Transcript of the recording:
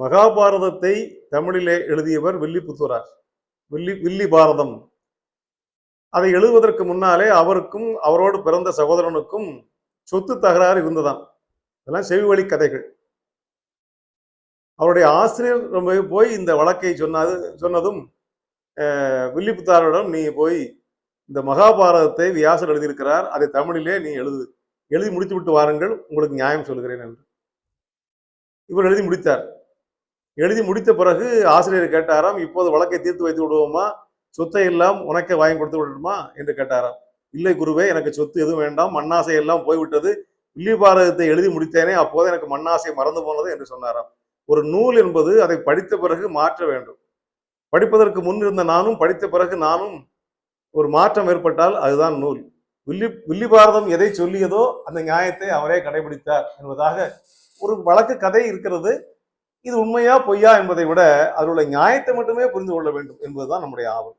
மகாபாரதத்தை தமிழிலே எழுதியவர் வில்லிபுத்தூரார். வில்லி பாரதம். அதை எழுதுவதற்கு முன்னாலே அவருக்கும் அவரோடு பிறந்த சகோதரனுக்கும் சொத்து தகராறு இருந்ததாம். இதெல்லாம் செவிவழி கதைகள். அவருடைய ஆசிரியர் போய் இந்த வழக்கை சொன்னதும் வில்லிபுத்தாரிடம், நீ போய் இந்த மகாபாரதத்தை வியாசர் எழுதியிருக்கிறார், அதை தமிழிலே நீ எழுதி முடித்து விட்டு வாருங்கள், உங்களுக்கு நியாயம் சொல்கிறேன் என்று. இவர் எழுதி முடித்தார். எழுதி முடித்த பிறகு ஆசிரியர் கேட்டாராம், இப்போது வழக்கை தீர்த்து வைத்து விடுவோமா, சொத்தை எல்லாம் உனக்கே வாங்கி கொடுத்து விடணுமா என்று கேட்டாராம். இல்லை குருவே, எனக்கு சொத்து எதுவும் வேண்டாம், மண்ணாசை எல்லாம் போய்விட்டது, வில்லி பாரதத்தை எழுதி முடித்தேனே, அப்போது எனக்கு மண்ணாசை மறந்து போனது என்று சொன்னாராம். ஒரு நூல் என்பது அதை படித்த பிறகு மாற்ற வேண்டும். படிப்பதற்கு முன் இருந்த நானும் படித்த பிறகு நானும் ஒரு மாற்றம் ஏற்பட்டால் அதுதான் நூல். வில்லி பாரதம் எதை சொல்லியதோ அந்த நியாயத்தை அவரே கடைபிடித்தார் என்பதாக ஒரு வழக்கு கதை இருக்கிறது. இது உண்மையா பொய்யா என்பதை விட அதனுடைய நியாயத்தை மட்டுமே புரிந்து கொள்ள வேண்டும் என்பதுதான் நம்முடைய ஆவல்.